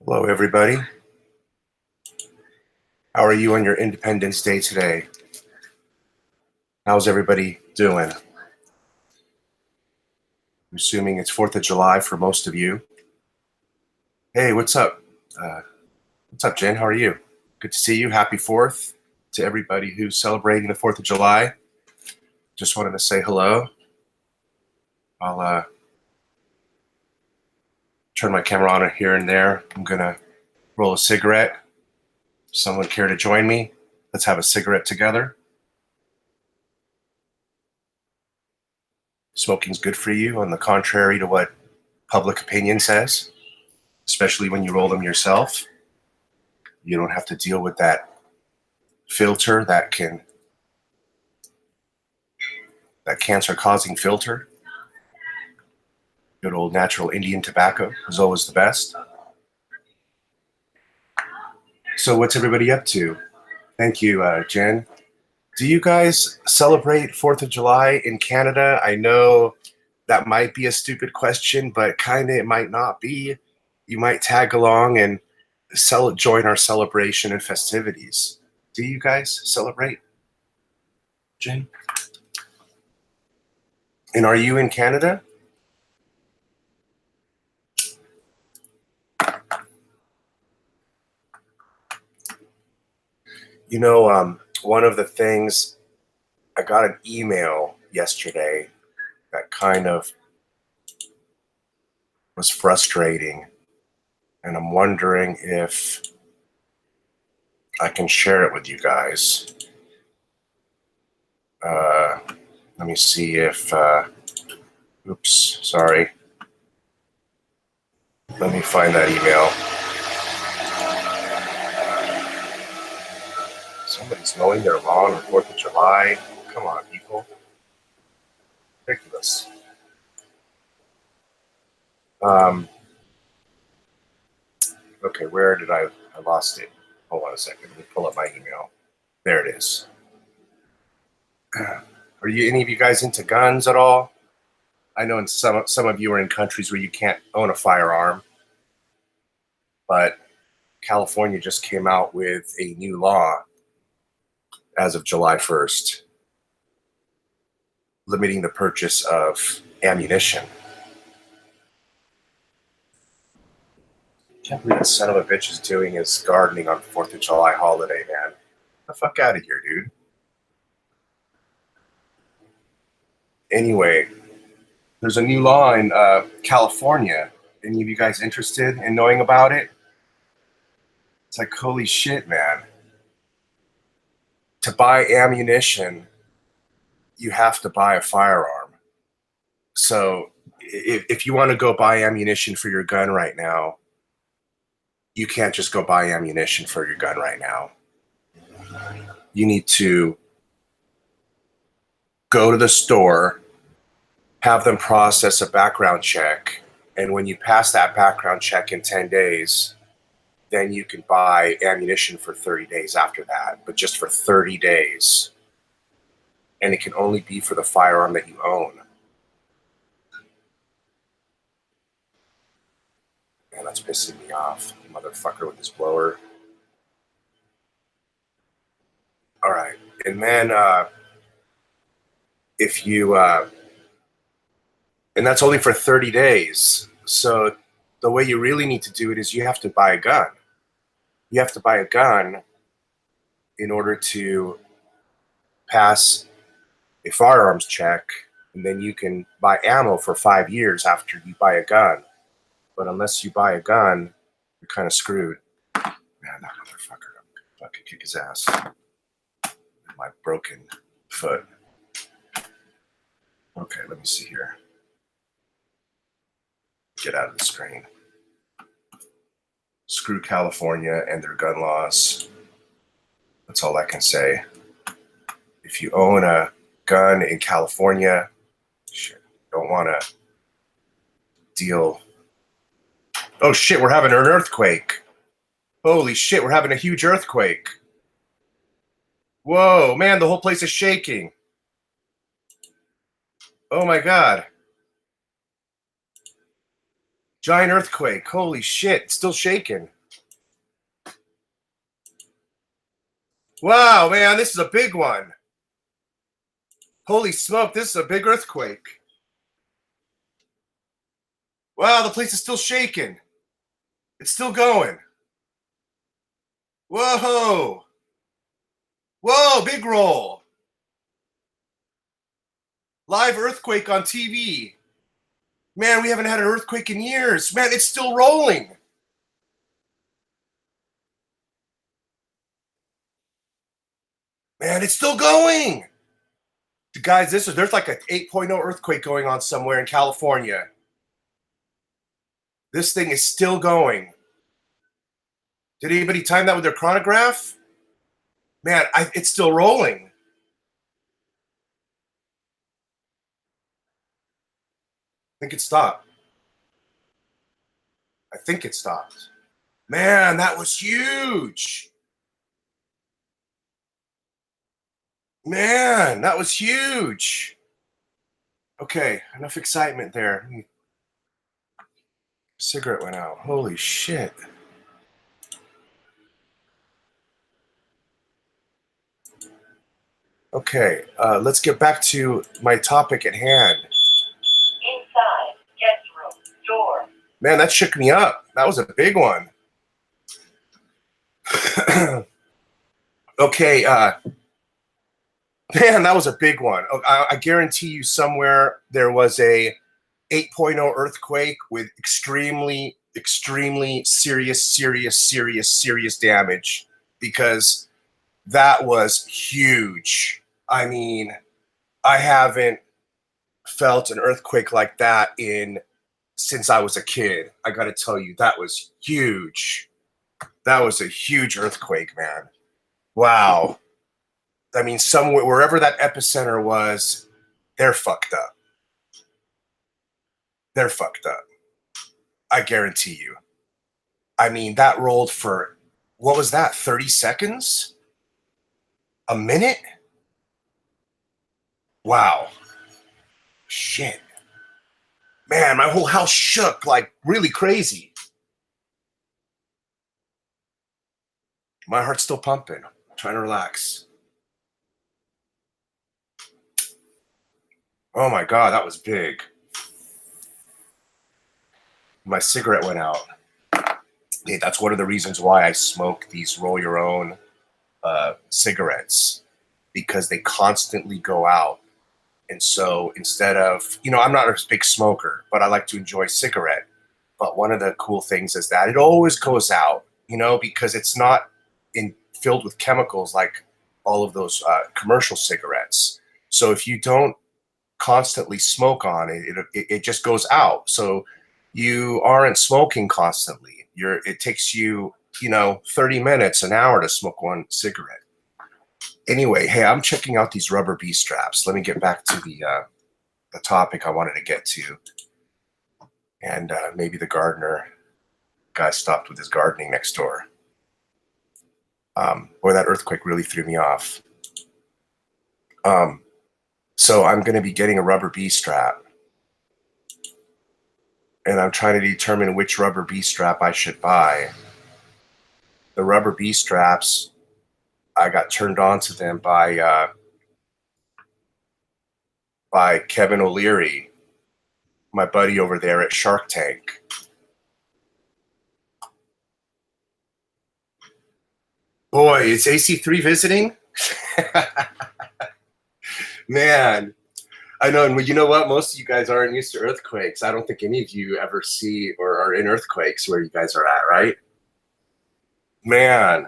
Hello, everybody. How are you on your Independence Day today? How's everybody doing? I'm assuming it's 4th of July for most of you. Hey, what's up? What's up, Jen? How are you? Good to see you. Happy 4th to everybody who's celebrating the 4th of July. Just wanted to say hello. I'll turn my camera on here and there. I'm going to roll a cigarette. Someone care to join me? Let's have a cigarette together. Smoking's good for you, on the contrary to what public opinion says, especially when you roll them yourself. You don't have to deal with that filter, that cancer-causing filter. Good old natural Indian tobacco is always the best. So what's everybody up to? Thank you, Jen. Do you guys celebrate 4th of July in Canada? I know that might be a stupid question, but kind of it might not be. You might tag along and join our celebration and festivities. Do you guys celebrate, Jen? And are you in Canada? You know, one of the things, I got an email yesterday that kind of was frustrating, and I'm wondering if I can share it with you guys. Let me see if, oops, sorry. Let me find that email. Somebody's mowing their lawn on 4th of July. Come on, people. Ridiculous. Okay, where did I lost it? Hold on a second. Let me pull up my email. There it is. Are you any of you guys into guns at all? I know in some of you are in countries where you can't own a firearm, but California just came out with a new law as of July 1st, limiting the purchase of ammunition. I can't believe that son of a bitch is doing his gardening on 4th of July holiday, man. Get the fuck out of here, dude. Anyway, there's a new law in California. Any of you guys interested in knowing about it? It's like, holy shit, man. To buy ammunition, you have to buy a firearm. So if you want to go buy ammunition for your gun right now, you can't just go buy ammunition for your gun right now. You need to go to the store, have them process a background check, and when you pass that background check in 10 days, then you can buy ammunition for 30 days after that, but just for 30 days. And it can only be for the firearm that you own. Man, that's pissing me off, motherfucker with his blower. All right, and then if you, and that's only for 30 days. So the way you really need to do it is you have to buy a gun. You have to buy a gun in order to pass a firearms check, and then you can buy ammo for 5 years after you buy a gun. But unless you buy a gun, you're kind of screwed. Man, that motherfucker, I'm gonna fucking kick his ass. My broken foot. Okay, let me see here. Get out of the screen. Screw California and their gun laws. That's all I can say. If you own a gun in California, shit, don't want to deal. Oh shit, we're having an earthquake. Holy shit, we're having a huge earthquake. Whoa, man, the whole place is shaking. Oh my God. Giant earthquake. Holy shit, it's still shaking. Wow, man, this is a big one. Holy smoke, this is a big earthquake. Wow, the place is still shaking. It's still going. Whoa. Whoa, big roll. Live earthquake on TV. Man, we haven't had an earthquake in years. Man, it's still rolling. Man, it's still going. Guys, there's like an 8.0 earthquake going on somewhere in California. This thing is still going. Did anybody time that with their chronograph? Man, it's still rolling. I think it stopped. I think it stopped. Man, that was huge. Man, that was huge. Okay, enough excitement there. Cigarette went out. Holy shit. Okay, let's get back to my topic at hand. Inside, guest room, door. Man, that shook me up. That was a big one. Okay, man, that was a big one. I guarantee you somewhere there was a 8.0 earthquake with extremely serious damage, because that was huge. I mean, I haven't felt an earthquake like that since I was a kid. I got to tell you, that was huge. That was a huge earthquake, man. Wow. I mean, somewhere, wherever that epicenter was, they're fucked up. They're fucked up. I guarantee you. I mean, that rolled for, what was that, 30 seconds? A minute? Wow. Shit. Man, my whole house shook like really crazy. My heart's still pumping. I'm trying to relax. Oh my God, that was big. My cigarette went out. Hey, that's one of the reasons why I smoke these roll your own cigarettes, because they constantly go out. And so instead of, I'm not a big smoker, but I like to enjoy cigarette. But one of the cool things is that it always goes out, because it's not filled with chemicals like all of those commercial cigarettes. So if you don't constantly smoke on it just goes out. So you aren't smoking constantly. It takes you, 30 minutes, an hour to smoke one cigarette. Anyway, hey, I'm checking out these rubber B straps. Let me get back to the topic I wanted to get to. And maybe the gardener guy stopped with his gardening next door. Boy, that earthquake really threw me off. So I'm going to be getting a rubber B strap. And I'm trying to determine which rubber B strap I should buy. The rubber B straps, I got turned on to them by Kevin O'Leary, my buddy over there at Shark Tank. Boy, is AC3 visiting? Man, I know. And you know what? Most of you guys aren't used to earthquakes. I don't think any of you ever see or are in earthquakes where you guys are at, right? Man.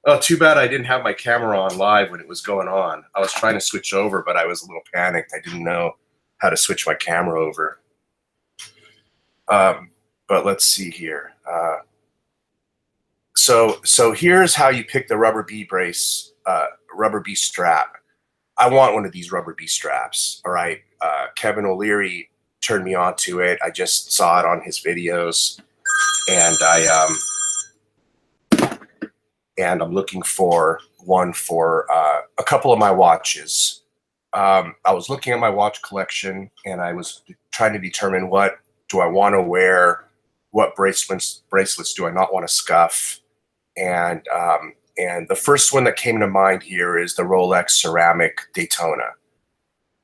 Oh, too bad I didn't have my camera on live when it was going on. I was trying to switch over, but I was a little panicked. I didn't know how to switch my camera over. But let's see here. So here's how you pick the rubber B strap. I want one of these rubber B straps. All right. Kevin O'Leary turned me on to it. I just saw it on his videos, and I'm looking for one for a couple of my watches. I was looking at my watch collection, and I was trying to determine what do I want to wear, what bracelets do I not want to scuff, and And the first one that came to mind here is the Rolex ceramic Daytona.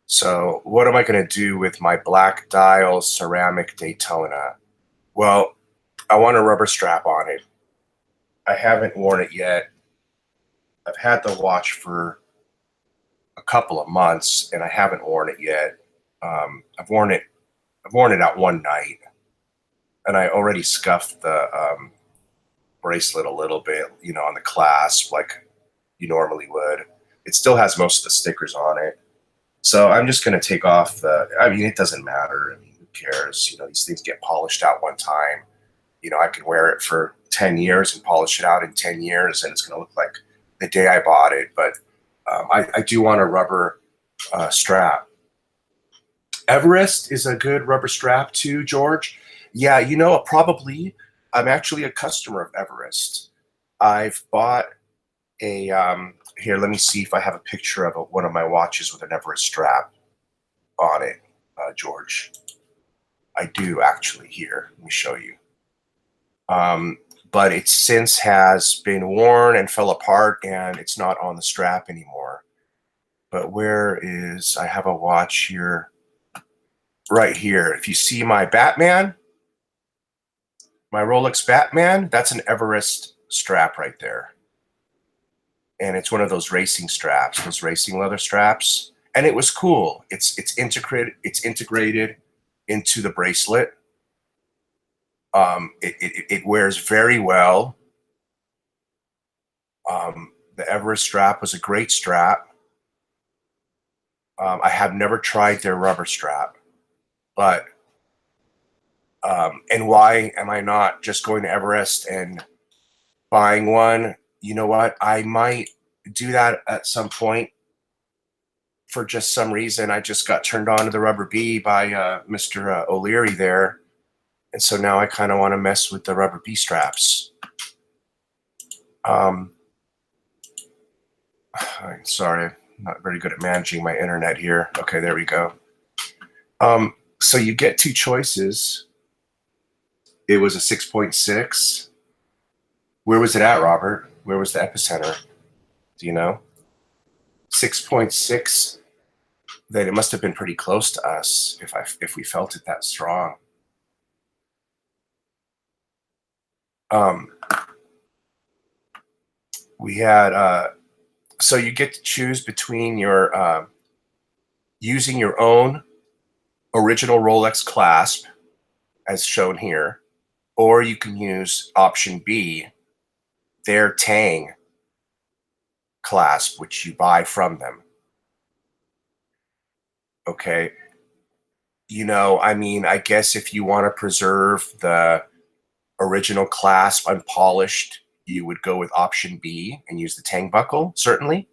So what am I going to do with my black dial ceramic Daytona? Well, I want a rubber strap on it. I haven't worn it yet. I've had the watch for a couple of months and I haven't worn it yet. I've worn it out one night, and I already scuffed the bracelet a little bit, you know, on the clasp like you normally would. It still has most of the stickers on it. So I'm just going to take off I mean, it doesn't matter. I mean, who cares? You know, these things get polished out one time. You know, I can wear it for 10 years and polish it out in 10 years, and it's going to look like the day I bought it. But I do want a rubber strap. Everest is a good rubber strap too, George. Yeah, you know, probably. I'm actually a customer of Everest. I've bought a here, let me see if I have a picture of one of my watches with an Everest strap on it, George. I do actually here. Let me show you. But it since has been worn and fell apart, and it's not on the strap anymore. But where is, I have a watch here, right here. If you see my Batman, my Rolex Batman, that's an Everest strap right there. And it's one of those racing straps, those racing leather straps. And it was cool. It's integrated into the bracelet. It wears very well. The Everest strap was a great strap. I have never tried their rubber strap, but and why am I not just going to Everest and buying one? You know what? I might do that at some point. For just some reason, I just got turned on to the rubber B by Mr. O'Leary there. And so now I kind of want to mess with the rubber B straps. I'm sorry, I'm not very good at managing my internet here. Okay, there we go. So you get two choices. It was a 6.6. Where was it at, Robert? Where was the epicenter? Do you know? 6.6. Then it must have been pretty close to us if we felt it that strong. We had so you get to choose between your using your own original Rolex clasp, as shown here, or you can use option B, their Tang clasp, which you buy from them. Okay. You know, I mean, I guess if you want to preserve the original clasp unpolished, you would go with option B and use the Tang buckle, certainly.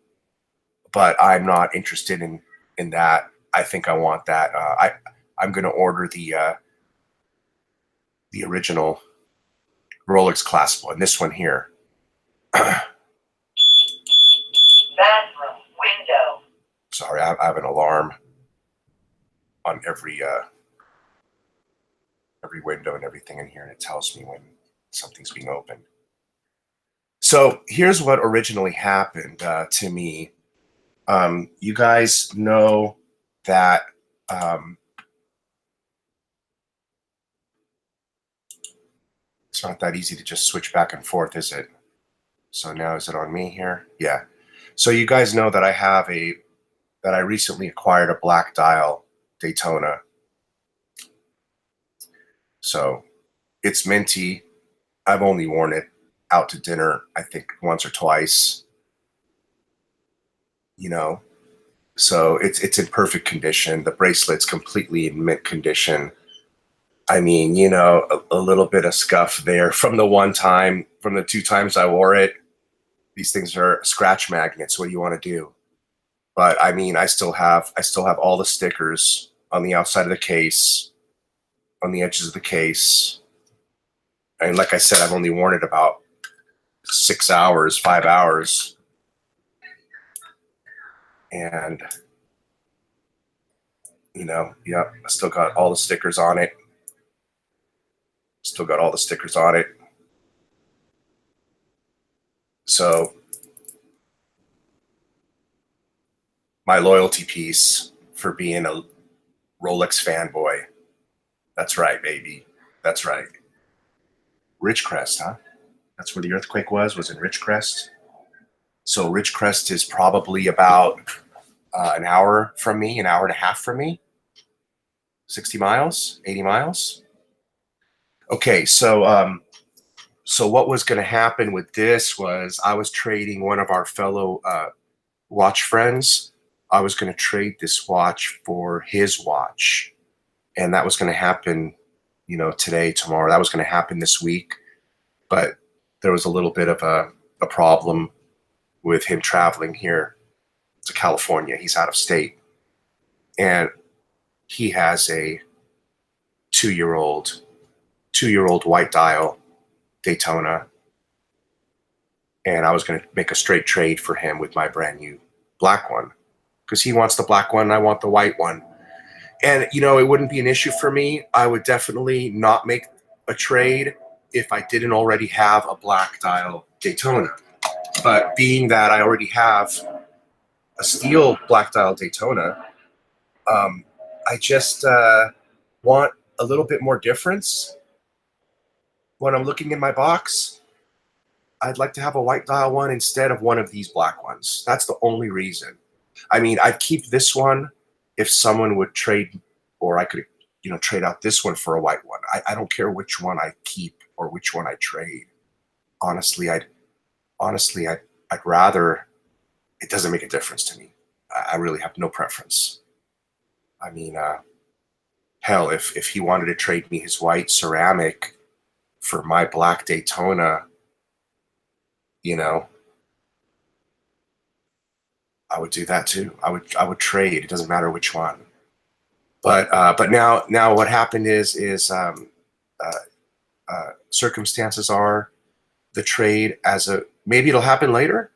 But I'm not interested in that. I think I want that. I'm going to order the original Rolex clasp one, this one here. Bathroom window. Sorry, I have an alarm on every window and everything in here, and it tells me when something's being opened. So here's what originally happened to me. You guys know that it's not that easy to just switch back and forth, is it? So now is it on me here? Yeah. So you guys know that I recently acquired a black dial Daytona. So it's minty. I've only worn it out to dinner, I think once or twice. You know, so it's in perfect condition. The bracelet's completely in mint condition. I mean, you know, a little bit of scuff there from the 2 times I wore it. These things are scratch magnets. What do you want to do? But I mean, I still have all the stickers on the outside of the case, on the edges of the case. And like I said, I've only worn it about 6 hours, 5 hours. And, you know, yep, I still got all the stickers on it. Still got all the stickers on it. So my loyalty piece for being a Rolex fanboy. That's right, baby. That's right. Ridgecrest, huh? That's where the earthquake was in Ridgecrest. So Ridgecrest is probably about an hour from me, an hour and a half from me. 60 miles, 80 miles. Okay, so so what was going to happen with this was I was trading one of our fellow watch friends. I was going to trade this watch for his watch, and that was going to happen, you know, today, tomorrow. That was going to happen this week, but there was a little bit of a problem with him traveling here to California. He's out of state, and he has a two-year-old white dial Daytona, and I was going to make a straight trade for him with my brand new black one because he wants the black one and I want the white one. And, you know, it wouldn't be an issue for me. I would definitely not make a trade if I didn't already have a black dial Daytona. But being that I already have a steel black dial Daytona, I just want a little bit more difference when I'm looking in my box. I'd like to have a white dial one instead of one of these black ones. That's the only reason. I mean, I'd keep this one if someone would trade, or I could, you know, trade out this one for a white one. I don't care which one I keep or which one I trade. Honestly, I'd rather, it doesn't make a difference to me. I really have no preference. I mean, hell, if he wanted to trade me his white ceramic for my black Daytona, you know, I would do that too. I would trade. It doesn't matter which one. But now what happened is circumstances are the trade maybe it'll happen later,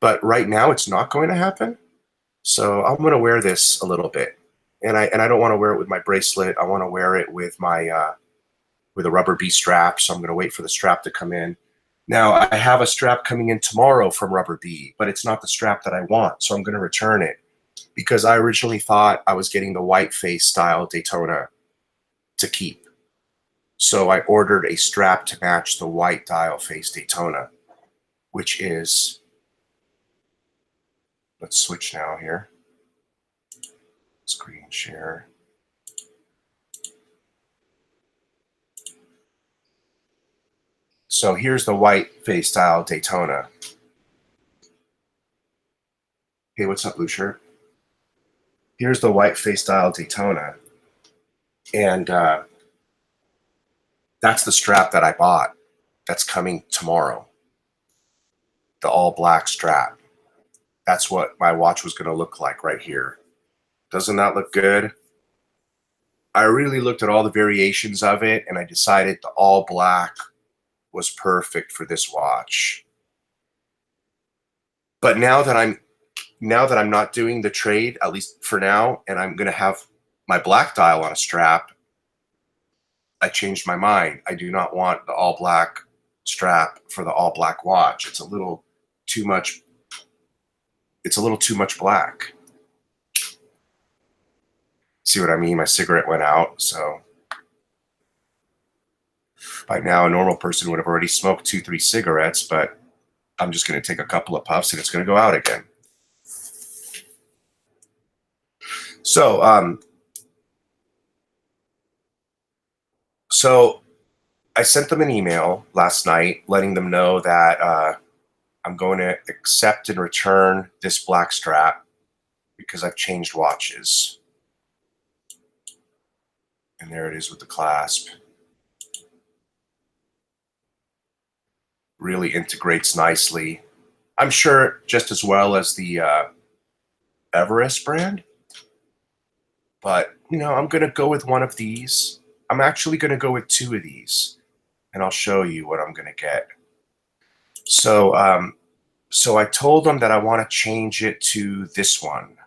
but right now it's not going to happen. So I'm going to wear this a little bit, and I don't want to wear it with my bracelet. I want to wear it with my with a rubber B strap. So I'm going to wait for the strap to come in. Now, I have a strap coming in tomorrow from Rubber B, but it's not the strap that I want, so I'm going to return it because I originally thought I was getting the white face style Daytona to keep. So I ordered a strap to match the white dial face Daytona, which is, let's switch now here. Screen share. So here's the white face style Daytona. Hey, what's up, blue shirt? Here's the white face style Daytona. And that's the strap that I bought. That's coming tomorrow. The all black strap. That's what my watch was going to look like right here. Doesn't that look good? I really looked at all the variations of it, and I decided the all black was perfect for this watch. But now that I'm not doing the trade, at least for now, and I'm going to have my black dial on a strap, I changed my mind. I do not want the all black strap for the all black watch. It's a little too much. It's a little too much black. See what I mean? My cigarette went out, so by now a normal person would have already smoked 2-3 cigarettes, but I'm just going to take a couple of puffs and it's going to go out again. So, so I sent them an email last night letting them know that I'm going to accept and return this black strap because I've changed watches. And there it is with the clasp. Really integrates nicely. I'm sure just as well as the Everest brand. But, you know, I'm going to go with one of these. I'm actually going to go with 2 of these. And I'll show you what I'm going to get. So, so I told them that I want to change it to this one.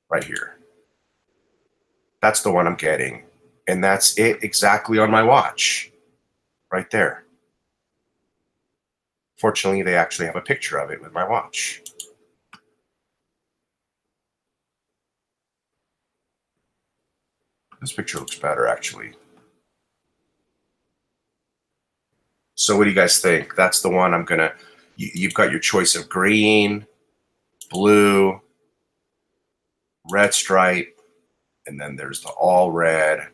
Right here. That's the one I'm getting. And that's it exactly on my watch. Right there. Fortunately, they actually have a picture of it with my watch. This picture looks better, actually. So what do you guys think? That's the one I'm gonna, you've got your choice of green, blue, red stripe, and then there's the all red.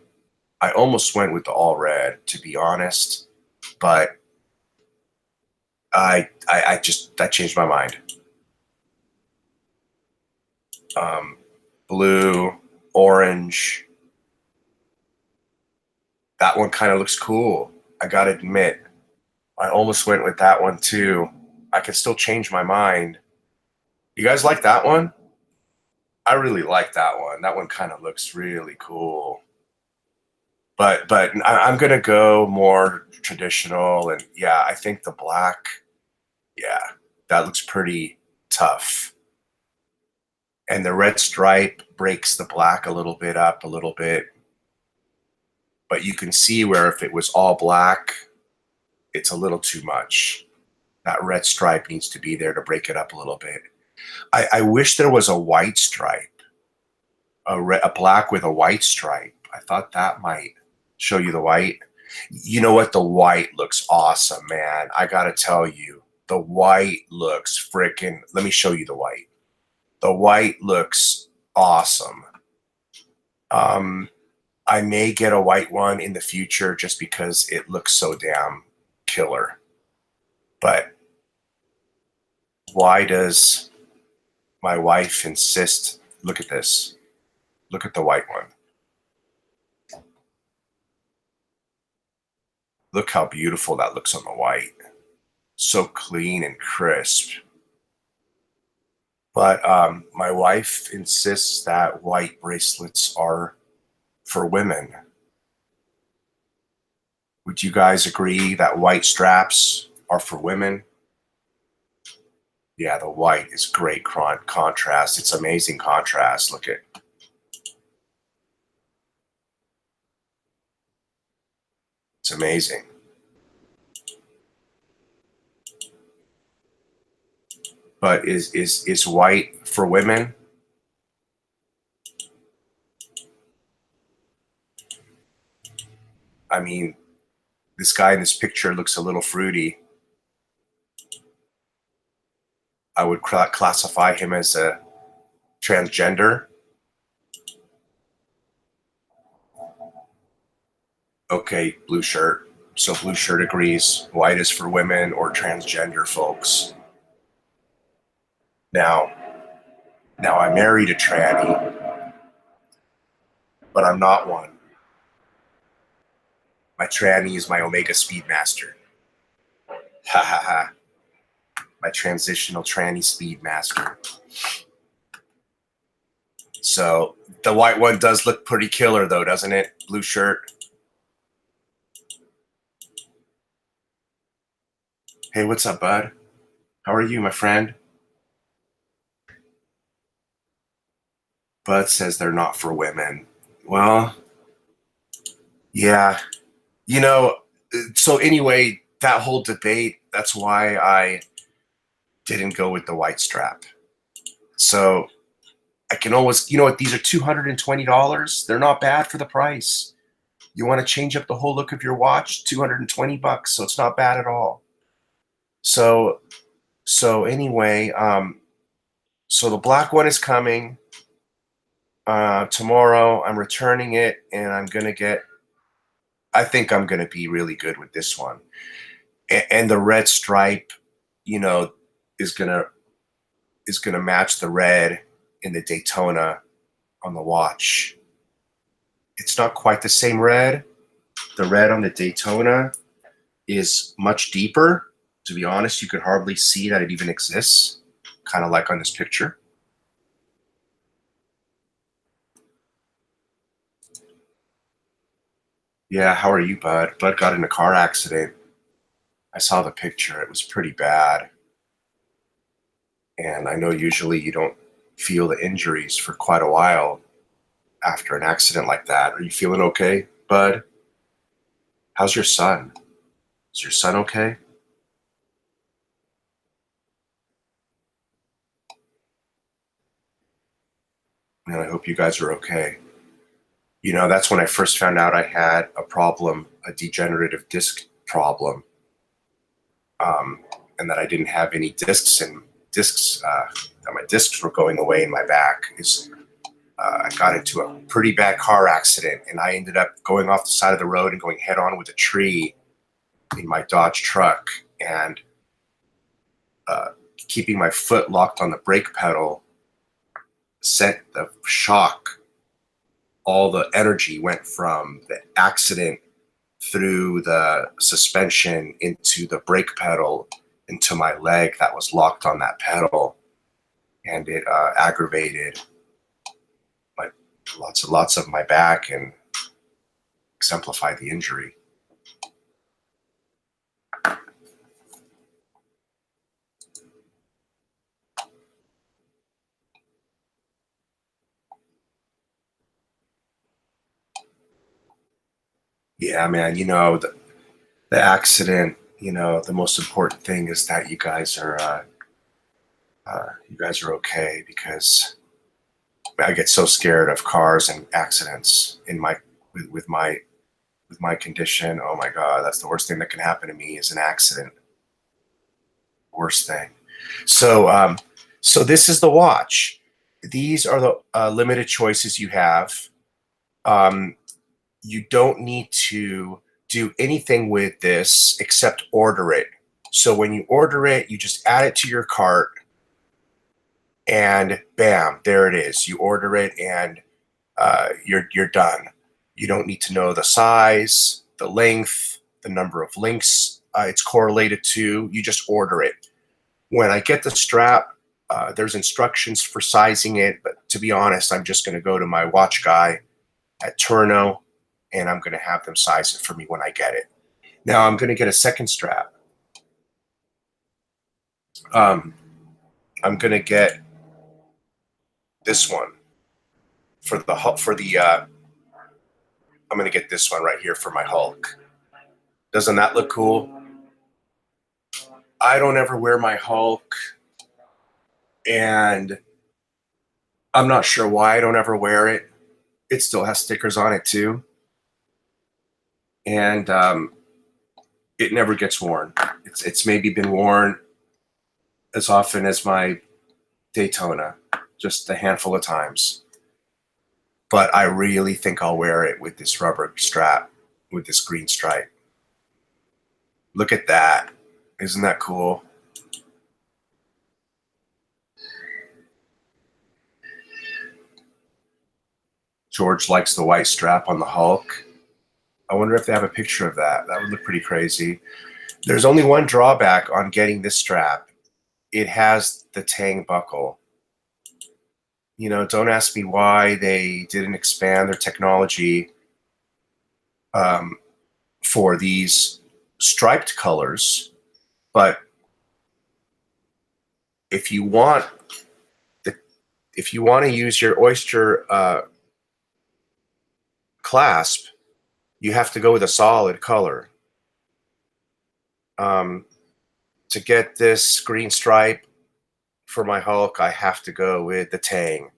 I almost went with the all red, to be honest, but I just, that changed my mind. Blue, orange. That one kind of looks cool. I gotta admit, I almost went with that one too. I can still change my mind. You guys like that one? I really like that one. That one kind of looks really cool. But I'm gonna go more traditional, and yeah, I think the black, yeah, that looks pretty tough. And the red stripe breaks the black a little bit up a little bit. But you can see where if it was all black, it's a little too much. That red stripe needs to be there to break it up a little bit. I wish there was a white stripe, a black with a white stripe. I thought that might show you the white. You know what? The white looks awesome, man. I gotta tell you, the white looks freaking, let me show you the white. The white looks awesome. I may get a white one in the future just because it looks so damn killer. But why does my wife insist? Look at this. Look at the white one. Look how beautiful that looks on the white. So clean and crisp. But my wife insists that white bracelets are for women. Would you guys agree that white straps are for women? Yeah, the white is great contrast. It's amazing contrast. Look at, it's amazing. But is white for women? I mean, this guy in this picture looks a little fruity. I would classify him as a transgender. Okay, blue shirt. So blue shirt agrees. White is for women or transgender folks. Now I married a tranny, but I'm not one. My tranny is my Omega Speedmaster. Ha ha ha. My transitional tranny Speedmaster. So the white one does look pretty killer though, doesn't it? Blue shirt. Hey, what's up, bud? How are you, my friend? Bud says they're not for women. Well, yeah. You know, so anyway, that whole debate, that's why I didn't go with the white strap. So I can always, you know what, these are $220. They're not bad for the price. You want to change up the whole look of your watch, $220, so it's not bad at all. So anyway, so the black one is coming tomorrow. I'm returning it, and I'm gonna get, I think I'm gonna be really good with this one. And the red stripe, you know, is gonna match the red in the Daytona on the watch. It's not quite the same red. The red on the Daytona is much deeper. To be honest, you could hardly see that it even exists, kind of like on this picture. Yeah, how are you, bud? Bud got in a car accident. I saw the picture. It was pretty bad. And I know usually you don't feel the injuries for quite a while after an accident like that. Are you feeling okay, bud? How's your son? Is your son okay? Man, I hope you guys are okay. You know, that's when I first found out I had a problem, a degenerative disc problem, and that I didn't have any discs, and that my discs were going away in my back. I got into a pretty bad car accident, and I ended up going off the side of the road and going head on with a tree in my Dodge truck, and keeping my foot locked on the brake pedal sent the shock. All the energy went from the accident through the suspension into the brake pedal into my leg that was locked on that pedal, and it aggravated lots of my back and exemplified the injury. Yeah, man, you know, the accident, you know, the most important thing is that you guys are okay, because I get so scared of cars and accidents with my condition. Oh my God, that's the worst thing that can happen to me, is an accident. Worst thing. So so this is the watch. These are the limited choices you have. You don't need to do anything with this except order it. So when you order it, you just add it to your cart, and bam, there it is. You order it, and you're done. You don't need to know the size, the length, the number of links it's correlated to. You just order it. When I get the strap, there's instructions for sizing it, but to be honest, I'm just going to go to my watch guy at Turno, and I'm going to have them size it for me when I get it. Now I'm going to get a second strap. I'm going to get this one I'm going to get this one right here for my Hulk. Doesn't that look cool? I don't ever wear my Hulk, and I'm not sure why I don't ever wear it. It still has stickers on it too. And it never gets worn. It's maybe been worn as often as my Daytona, just a handful of times. But I really think I'll wear it with this rubber strap, with this green stripe. Look at that. Isn't that cool? George likes the white strap on the Hulk. I wonder if they have a picture of that. That would look pretty crazy. There's only one drawback on getting this strap. It has the Tang buckle. You know, don't ask me why they didn't expand their technology for these striped colors. But if you want to use your Oyster clasp, you have to go with a solid color. To get this green stripe for my Hulk, I have to go with the Tang.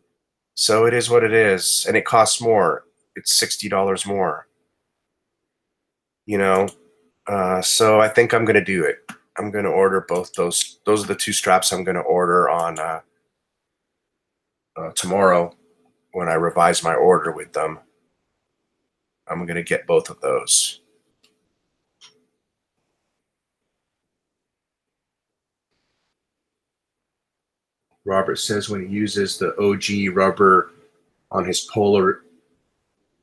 So it is what it is, and it costs more. It's $60 more. You know, so I think I'm going to do it. I'm going to order both those. Those are the two straps I'm going to order on tomorrow when I revise my order with them. I'm going to get both of those. Robert says when he uses the OG rubber on his Polar,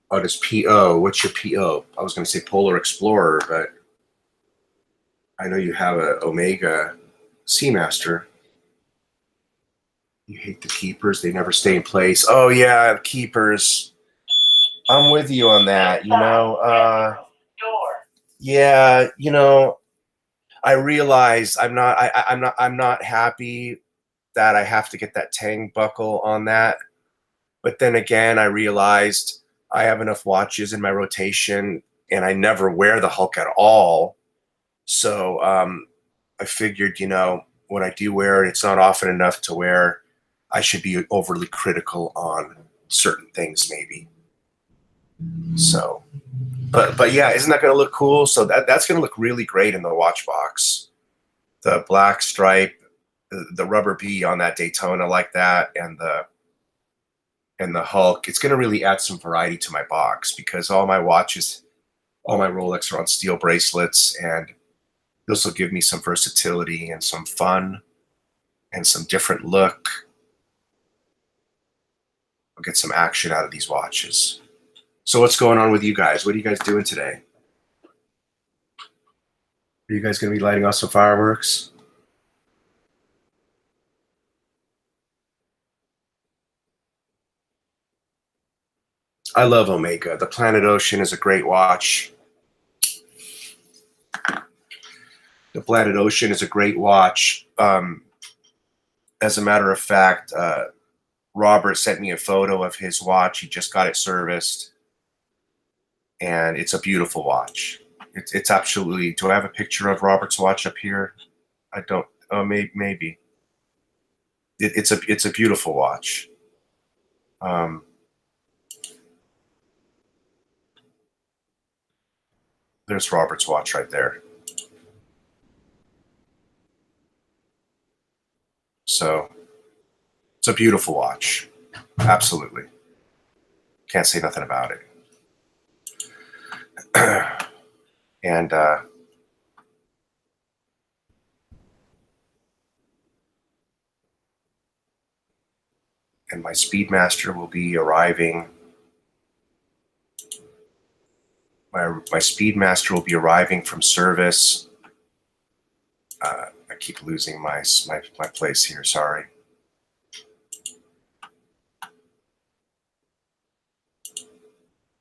on his PO, what's your PO? I was going to say Polar Explorer, but I know you have a Omega Seamaster. You hate the keepers. They never stay in place. Oh, yeah, keepers. I'm with you on that, you know. Yeah, you know, I realize I'm not happy that I have to get that Tang buckle on that. But then again, I realized I have enough watches in my rotation, and I never wear the Hulk at all. So I figured, you know, when I do wear it, it's not often enough to where I should be overly critical on certain things, maybe. So, but yeah, isn't that going to look cool? So that's going to look really great in the watch box. The black stripe, the rubber B on that Daytona like that, and the Hulk. It's going to really add some variety to my box because all my watches, all my Rolex are on steel bracelets, and this will give me some versatility and some fun and some different look. I'll get some action out of these watches. So what's going on with you guys? What are you guys doing today? Are you guys going to be lighting off some fireworks? I love Omega. The Planet Ocean is a great watch. The Planet Ocean is a great watch. As a matter of fact, Robert sent me a photo of his watch. He just got it serviced, and it's a beautiful watch. It's absolutely. Do I have a picture of Robert's watch up here? I don't. Oh, maybe. It's a beautiful watch. There's Robert's watch right there. So it's a beautiful watch. Absolutely. Can't say nothing about it. And my Speedmaster will be arriving. My Speedmaster will be arriving from service. I keep losing my place here. Sorry.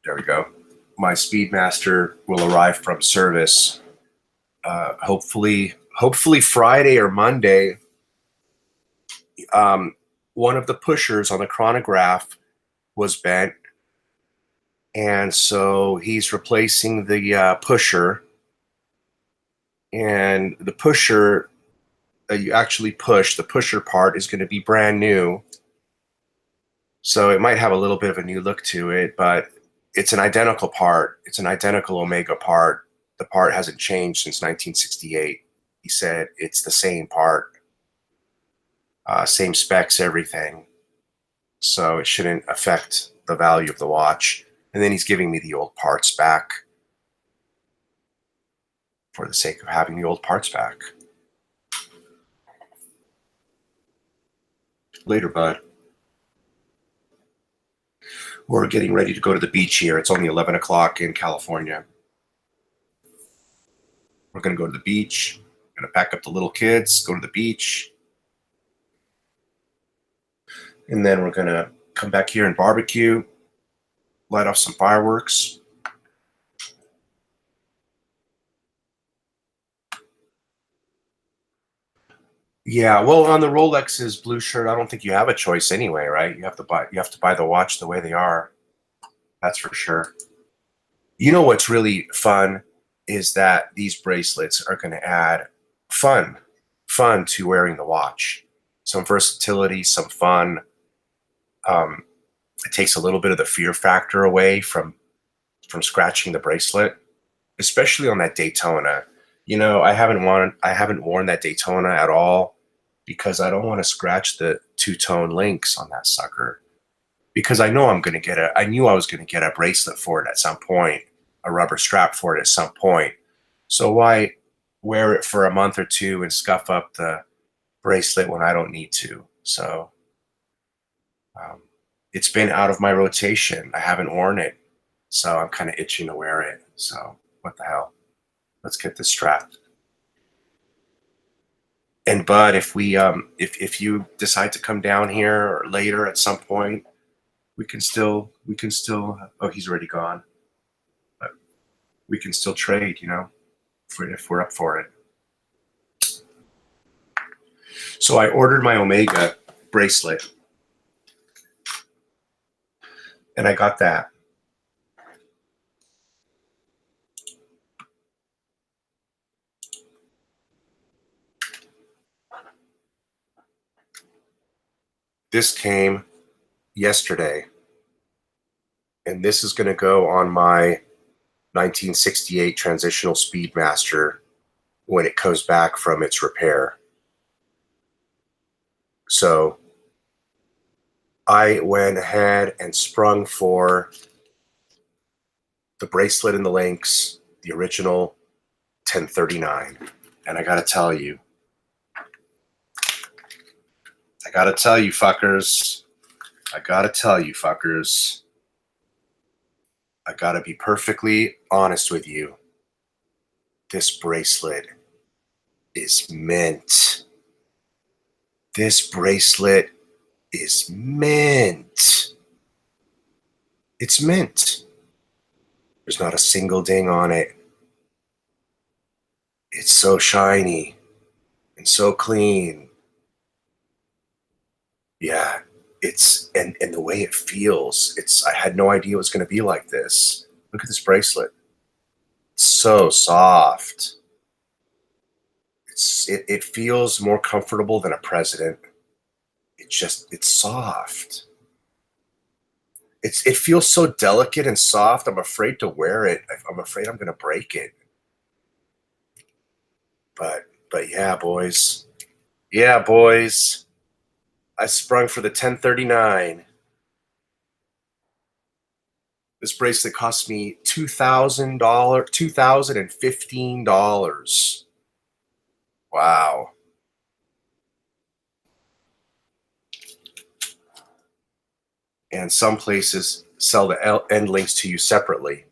There we go. My Speedmaster will arrive from service. Hopefully Friday or Monday. One of the pushers on the chronograph was bent, and so he's replacing the pusher. And the pusher that you actually push, the pusher part, is going to be brand new. So it might have a little bit of a new look to it, but it's an identical part. It's an identical Omega part. The part hasn't changed since 1968. He said it's the same part, same specs, everything. So it shouldn't affect the value of the watch. And then he's giving me the old parts back for the sake of having the old parts back. Later, bud. We're getting ready to go to the beach here. It's only 11 o'clock in California. We're going to go to the beach. Going to pack up the little kids, go to the beach. And then we're going to come back here and barbecue, light off some fireworks. Yeah, well, on the Rolex's blue shirt, I don't think you have a choice anyway, right? You have to buy the watch the way they are. That's for sure. You know what's really fun is that these bracelets are going to add fun to wearing the watch. Some versatility, some fun. It takes a little bit of the fear factor away from scratching the bracelet, especially on that Daytona. You know, I haven't worn that Daytona at all because I don't want to scratch the two-tone links on that sucker. Because I know I knew I was going to get a bracelet for it at some point, a rubber strap for it at some point. So why wear it for a month or two and scuff up the bracelet when I don't need to? So it's been out of my rotation. I haven't worn it. So I'm kind of itching to wear it. So what the hell? Let's get this strapped. And Bud, if we if you decide to come down here or later at some point, we can still oh, he's already gone. But we can still trade, you know, if we're up for it. So I ordered my Omega bracelet and I got that. This came yesterday. And this is going to go on my 1968 Transitional Speedmaster when it comes back from its repair. So I went ahead and sprung for the bracelet and the links, the original 1039. And I got to tell you, fuckers, I got to be perfectly honest with you. This bracelet is mint. This bracelet is mint. It's mint. There's not a single ding on it. It's so shiny and so clean. Yeah, and the way it feels, I had no idea it was going to be like this. Look at this bracelet. It's so soft. It feels more comfortable than a president. It's soft. It feels so delicate and soft. I'm afraid to wear it. I'm afraid I'm going to break it. But yeah, boys. Yeah, boys. I sprung for the 1039. This bracelet cost me $2,000, $2,015. Wow. And some places sell the end links to you separately.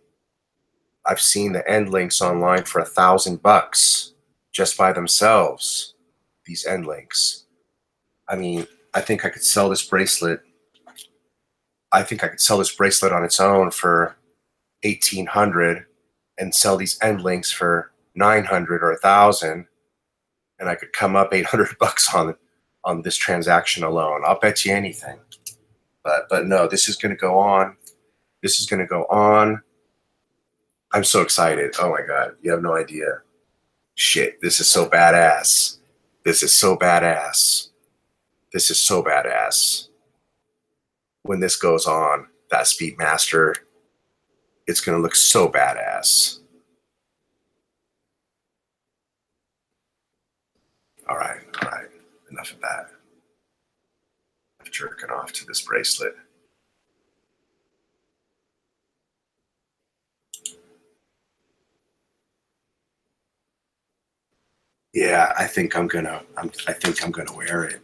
I've seen the end links online for $1,000 just by themselves. These end links. I mean, I think I could sell this bracelet. I think I could sell this bracelet on its own for $1,800 and sell these end links for $900 or $1,000, and I could come up $800 on this transaction alone. I'll bet you anything. But no, this is going to go on. This is going to go on. I'm so excited. Oh my God, you have no idea. Shit, this is so badass. This is so badass. This is so badass. When this goes on, that Speedmaster, it's going to look so badass. All right. Enough of that. I'm jerking off to this bracelet. Yeah, I think I'm gonna wear it.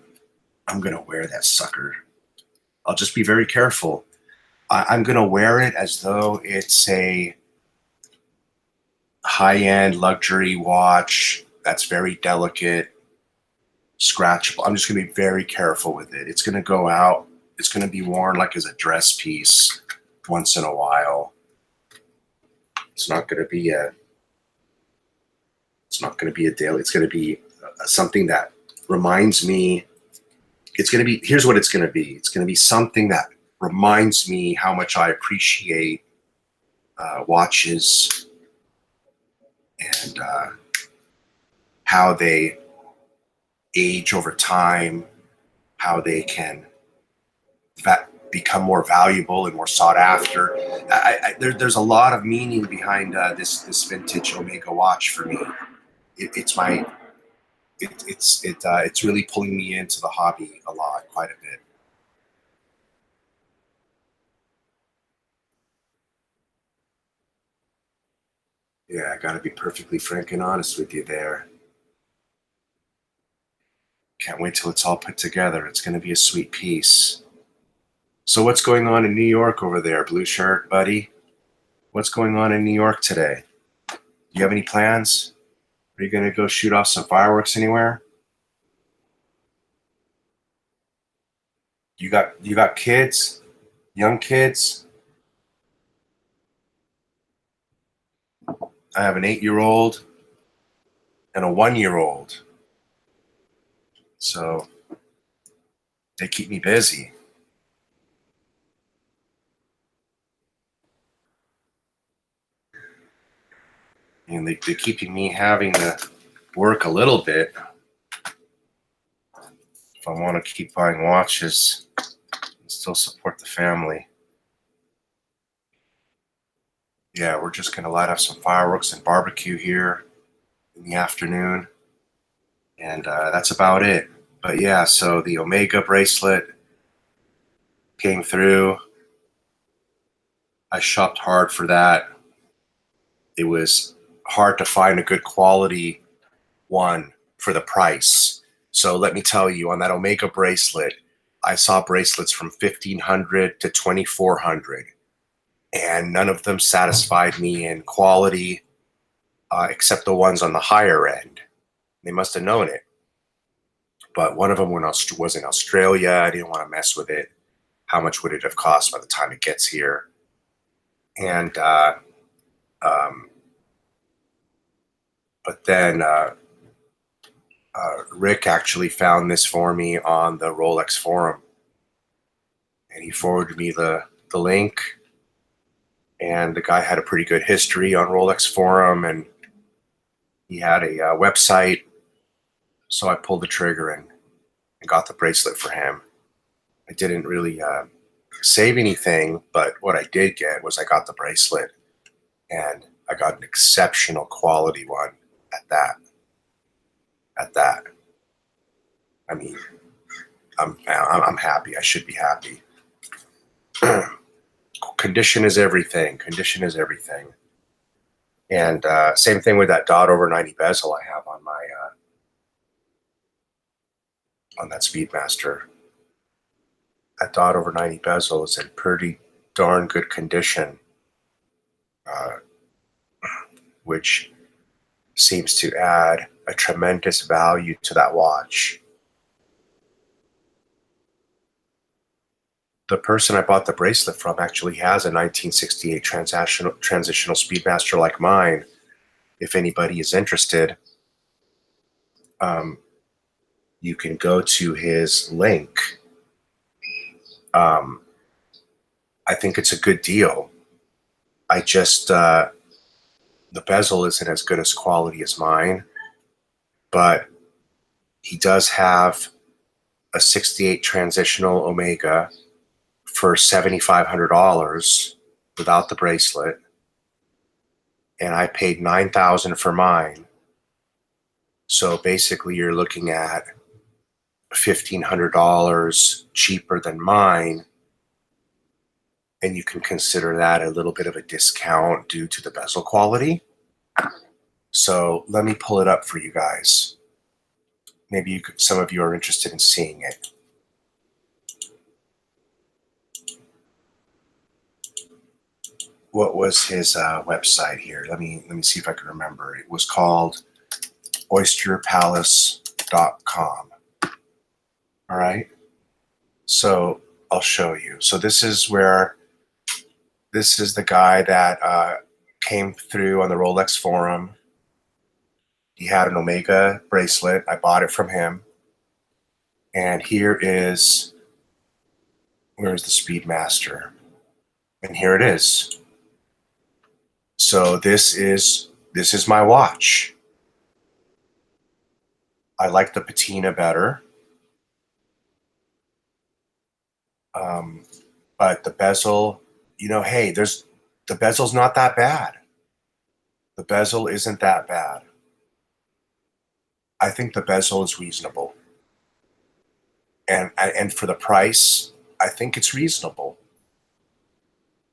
I'm gonna wear that sucker. I'll just be very careful. I'm gonna wear it as though it's a high-end luxury watch that's very delicate, scratchable. I'm just gonna be very careful with it. It's gonna go out. It's gonna be worn like as a dress piece once in a while. It's not gonna be a daily. It's gonna be something that reminds me. Here's what it's gonna be. It's gonna be something that reminds me how much I appreciate watches and how they age over time, how they can become more valuable and more sought after. There's a lot of meaning behind this vintage Omega watch for me. It's really pulling me into the hobby a lot, quite a bit. Yeah, I gotta be perfectly frank and honest with you there. Can't wait till it's all put together. It's gonna be a sweet piece. So what's going on in New York over there, blue shirt buddy? What's going on in New York today? Do you have any plans? Are you gonna go shoot off some fireworks anywhere? You got kids? Young kids? I have an 8-year-old and a 1-year-old. So they keep me busy. And they're keeping me having to work a little bit if I want to keep buying watches and still support the family. yeah, we're just going to light up some fireworks and barbecue here in the afternoon. And that's about it. But yeah, so the Omega bracelet came through. I shopped hard for that. It was hard to find a good quality one for the price. So let me tell you, on that Omega bracelet, I saw bracelets from $1,500 to $2,400, and none of them satisfied me in quality, except the ones on the higher end. They must have known it. But one of them was in Australia. I didn't want to mess with it. How much would it have cost by the time it gets here? And but then Rick actually found this for me on the Rolex forum, and he forwarded me the link. And the guy had a pretty good history on Rolex forum, and he had a website. So I pulled the trigger and got the bracelet for him. I didn't really save anything, but what I did get was I got the bracelet, and I got an exceptional quality one at that. I mean, I'm happy. I should be happy. Condition is everything. Condition is everything. And same thing with that dot over 90 bezel I have on my on that Speedmaster. That dot over 90 bezel is in pretty darn good condition, which seems to add a tremendous value to that watch. The person I bought the bracelet from actually has a 1968 transitional Speedmaster like mine. If anybody is interested, you can go to his link. I think it's a good deal. I just, the bezel isn't as good as quality as mine, but he does have a 68 transitional Omega for $7,500 without the bracelet, and I paid $9,000 for mine. So basically, you're looking at $1,500 cheaper than mine, and you can consider that a little bit of a discount due to the bezel quality. So let me pull it up for you guys. Maybe some of you are interested in seeing it. What was his website here? Let me see if I can remember. It was called oysterpalace.com. All right. So I'll show you. So this is the guy that came through on the Rolex forum. He had an Omega bracelet. I bought it from him. And where's the Speedmaster? And here it is. So this is my watch. I like the patina better. But the bezel, hey, the bezel's not that bad. The bezel isn't that bad. I think the bezel is reasonable. And for the price, I think it's reasonable.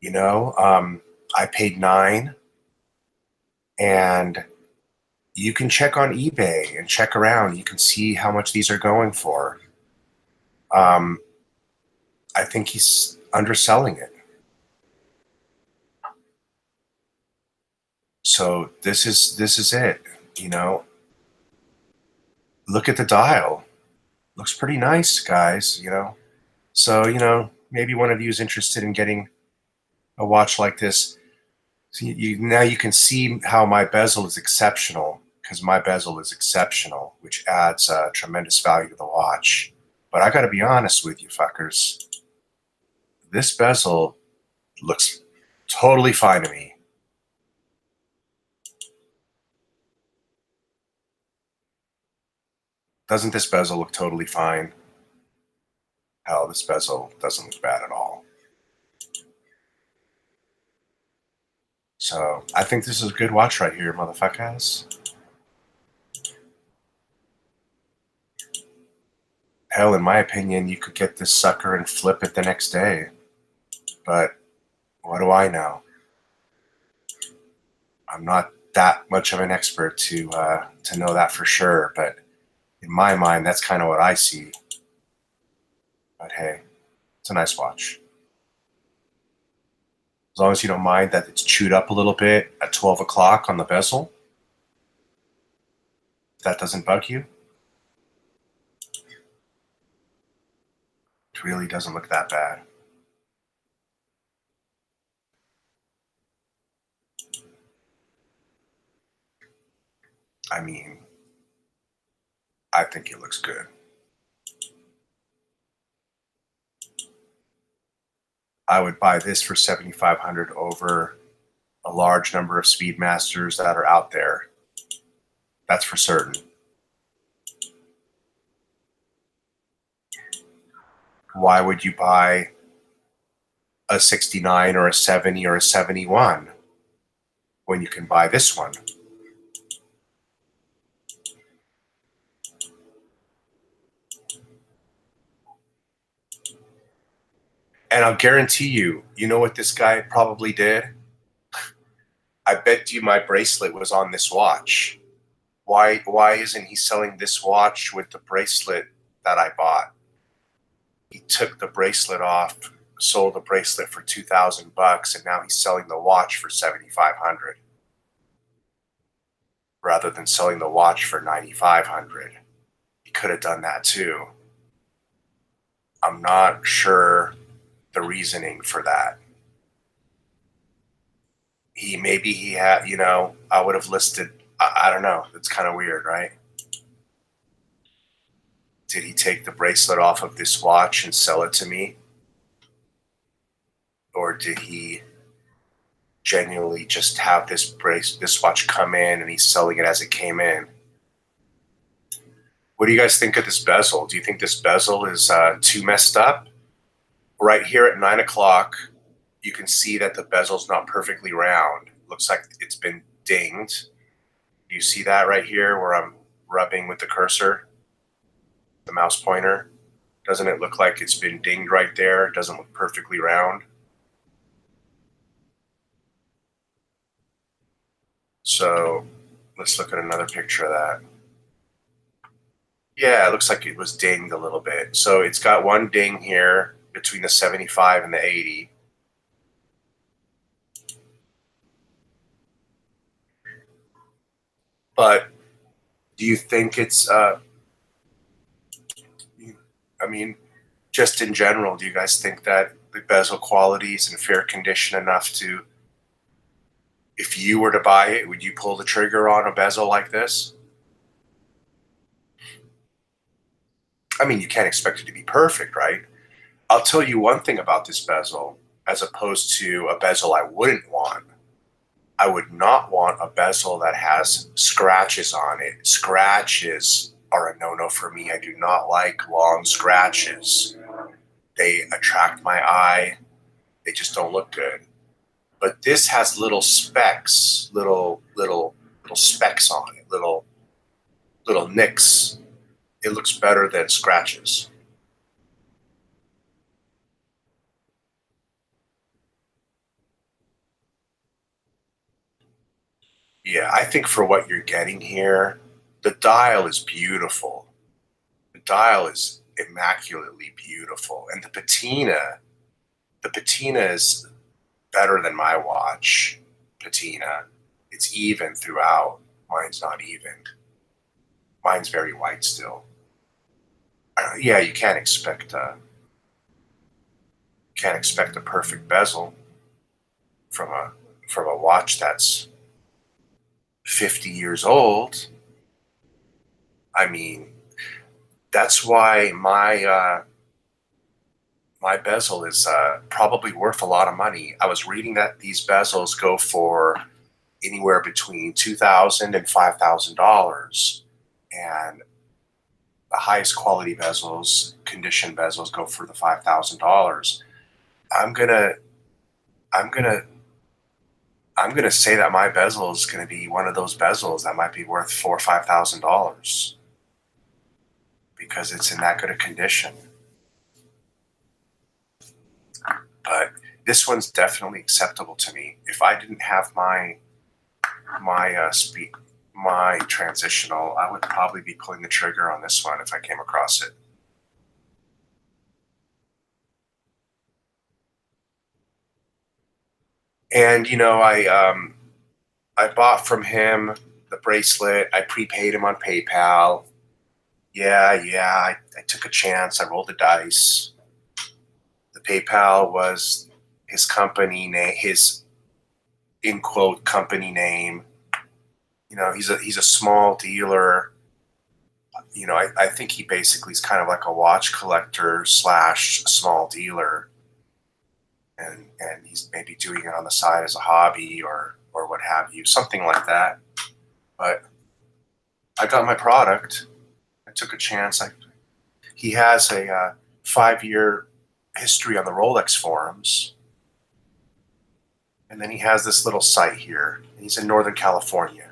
I paid $9, and you can check on eBay and check around. You can see how much these are going for. I think he's underselling it. So this is it. Look at the dial. Looks pretty nice, guys. So maybe one of you is interested in getting a watch like this. So now you can see how my bezel is exceptional, because my bezel is exceptional, which adds tremendous value to the watch. But I got to be honest with you, fuckers. This bezel looks totally fine to me. Doesn't this bezel look totally fine? Hell, this bezel doesn't look bad at all. So I think this is a good watch right here, motherfuckers. Hell, in my opinion, you could get this sucker and flip it the next day. But what do I know? I'm not that much of an expert to know that for sure. But in my mind, that's kind of what I see. But hey, it's a nice watch. As long as you don't mind that it's chewed up a little bit at 12 o'clock on the bezel. If that doesn't bug you. It really doesn't look that bad. I mean, I think it looks good. I would buy this for $7,500 over a large number of Speedmasters that are out there. That's for certain. Why would you buy a 69 or a 70 or a 71 when you can buy this one? And I'll guarantee you, you know what this guy probably did? I bet you my bracelet was on this watch. Why isn't he selling this watch with the bracelet that I bought? He took the bracelet off, sold the bracelet for $2,000, and now he's selling the watch for $7,500 rather than selling the watch for $9,500. He could have done that too. I'm not sure the reasoning for that. Maybe he had, I would have listed, I don't know. It's kind of weird, right? Did he take the bracelet off of this watch and sell it to me? Or did he genuinely just have this watch come in and he's selling it as it came in? What do you guys think of this bezel? Do you think this bezel is too messed up? Right here at 9 o'clock, you can see that the bezel's not perfectly round. Looks like it's been dinged. Do you see that right here where I'm rubbing with the cursor, the mouse pointer? Doesn't it look like it's been dinged right there? It doesn't look perfectly round. So let's look at another picture of that. Yeah, it looks like it was dinged a little bit. So it's got one ding here between the 75 and the 80. But do you think it's, I mean, just in general, do you guys think that the bezel quality is in fair condition enough to, if you were to buy it, would you pull the trigger on a bezel like this? I mean, you can't expect it to be perfect, right? I'll tell you one thing about this bezel, as opposed to a bezel I wouldn't want. I would not want a bezel that has scratches on it. Scratches are a no-no for me. I do not like long scratches. They attract my eye. They just don't look good. But this has little specks, little specks on it, little nicks. It looks better than scratches. Yeah, I think for what you're getting here, the dial is beautiful. The dial is immaculately beautiful. And the patina is better than my watch patina. It's even throughout. Mine's not even. Mine's very white still. Yeah, you can't expect a perfect bezel from a watch that's 50 years old. I mean, that's why my bezel is probably worth a lot of money. I was reading that these bezels go for anywhere between $2,000 and $5,000, and the highest quality bezels, condition bezels, go for the $5,000. I'm gonna I'm going to say that my bezel is going to be one of those bezels that might be worth $4,000 or $5,000 because it's in that good a condition. But this one's definitely acceptable to me. If I didn't have my transitional, I would probably be pulling the trigger on this one if I came across it. And you know, I bought from him the bracelet. I prepaid him on PayPal. I took a chance. I rolled the dice. The PayPal was his company name, his in quote company name. You know, he's a small dealer. You know, I think he basically is kind of like a watch collector / small dealer, and he's maybe doing it on the side as a hobby or what have you, something like that. But I got my product. I took a chance. He has a 5-year history on the Rolex forums, and then he has this little site here. He's in Northern California.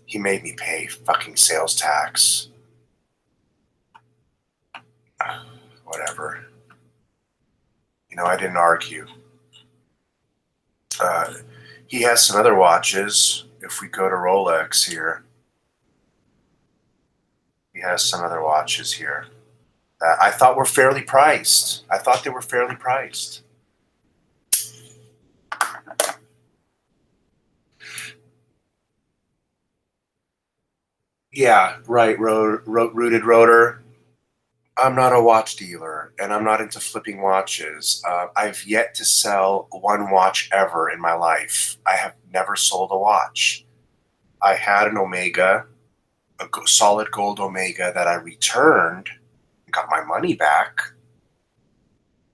He made me pay fucking sales tax. Whatever. You know, I didn't argue. He has some other watches. If we go to Rolex here, he has some other watches here that I thought were fairly priced. I thought they were fairly priced. Yeah, right, Rooted Rotor. I'm not a watch dealer, and I'm not into flipping watches. I've yet to sell one watch ever in my life. I have never sold a watch. I had an Omega, a solid gold Omega that I returned and got my money back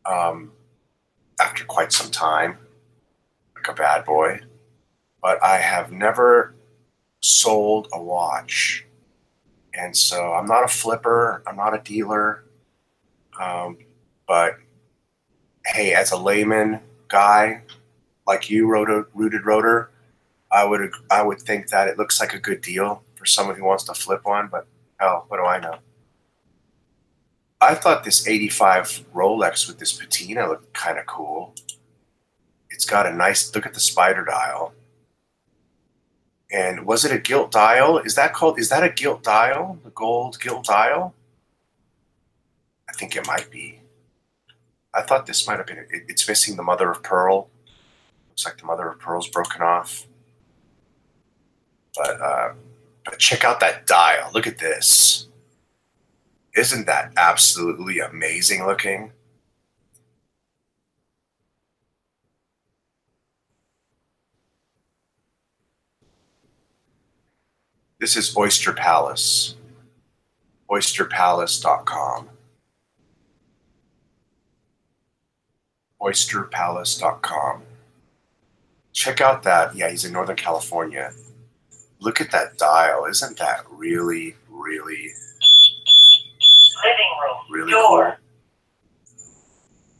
after quite some time, like a bad boy. But I have never sold a watch. And so I'm not a flipper. I'm not a dealer. But hey, as a layman guy like you, Rooted Rotor, I would think that it looks like a good deal for someone who wants to flip one. But hell, what do I know? I thought this 85 Rolex with this patina looked kind of cool. It's got a nice look at the spider dial. And was it a gilt dial? Is that a gilt dial? The gold gilt dial? I think it might be. I thought this might have been, it's missing the mother of pearl. Looks like the mother of pearl's broken off. But check out that dial. Look at this. Isn't that absolutely amazing looking? This is Oyster Palace. oysterpalace.com. oysterpalace.com. Check out that. Yeah, he's in Northern California. Look at that dial. Isn't that really, really, living room, really door.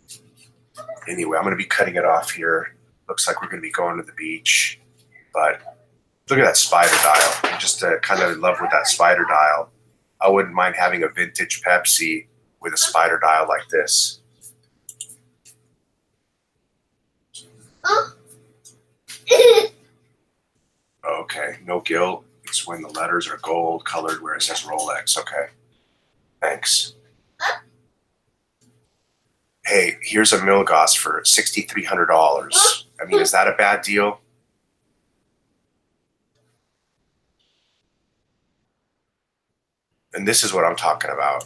cool? Anyway, I'm going to be cutting it off here. Looks like we're going to be going to the beach. But look at that spider dial. I'm just kind of in love with that spider dial. I wouldn't mind having a vintage Pepsi with a spider dial like this. Okay, no gilt. It's when the letters are gold colored where it says Rolex. Okay, thanks. Hey, here's a Milgauss for $6,300. I mean, is that a bad deal? And this is what I'm talking about.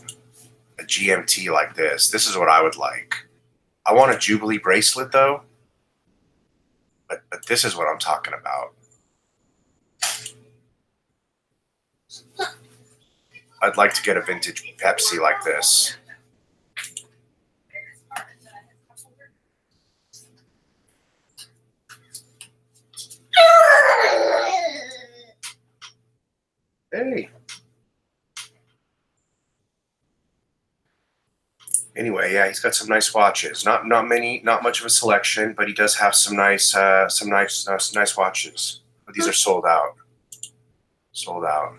A GMT like this. This is what I would like. I want a Jubilee bracelet though. But this is what I'm talking about. I'd like to get a vintage Pepsi like this. Hey. Anyway, yeah, he's got some nice watches. Not much of a selection, but he does have some nice watches. But these are sold out. Sold out.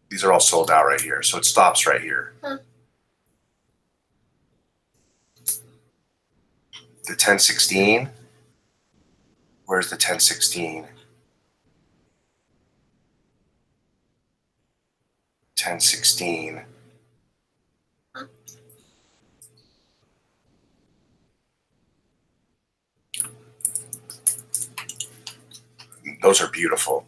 These are all sold out right here, so it stops right here. The 1016. Where's the 1016? 1016. Those are beautiful.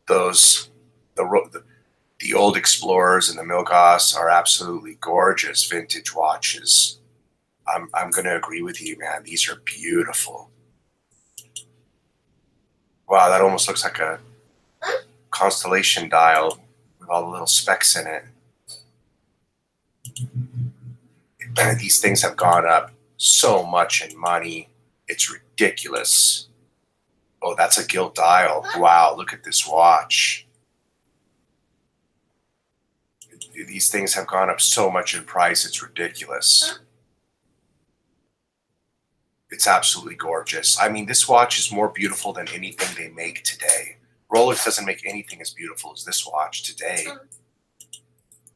Those, the old Explorers and the Milgauss are absolutely gorgeous vintage watches. I'm going to agree with you, man. These are beautiful. Wow, that almost looks like a constellation dial with all the little specks in it. And these things have gone up so much in money. It's ridiculous. Oh, that's a gilt dial. Wow, look at this watch. These things have gone up so much in price, it's ridiculous. It's absolutely gorgeous. I mean, this watch is more beautiful than anything they make today. Rolex doesn't make anything as beautiful as this watch today.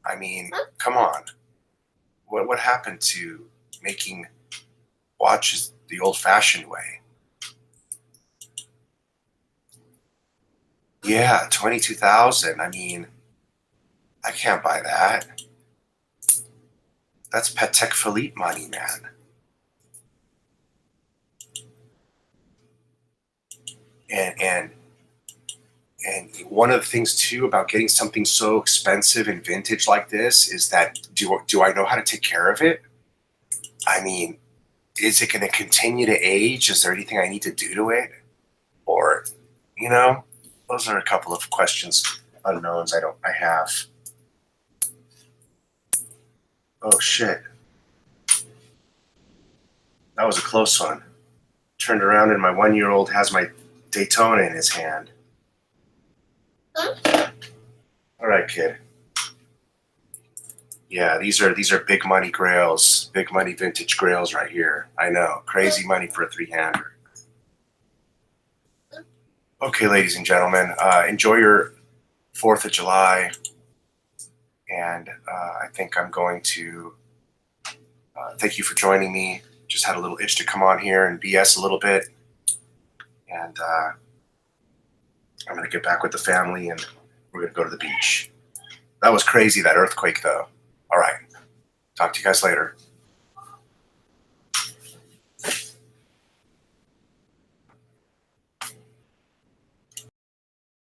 I mean, come on. What happened to making watches the old-fashioned way? Yeah, 22,000. I mean, I can't buy that. That's Patek Philippe money, man. And one of the things too about getting something so expensive and vintage like this is that do I know how to take care of it? I mean, is it going to continue to age? Is there anything I need to do to it? Or, you know, those are a couple of questions, unknowns I have. Oh shit. That was a close one. Turned around and my 1-year-old has my Daytona in his hand. All right, kid. Yeah, these are big money grails, big money vintage grails right here. I know, crazy money for a 3-hander. Okay, ladies and gentlemen, enjoy your 4th of July. And I think I'm going to thank you for joining me. Just had a little itch to come on here and BS a little bit. And I'm going to get back with the family and we're going to go to the beach. That was crazy, that earthquake, though. All right. Talk to you guys later.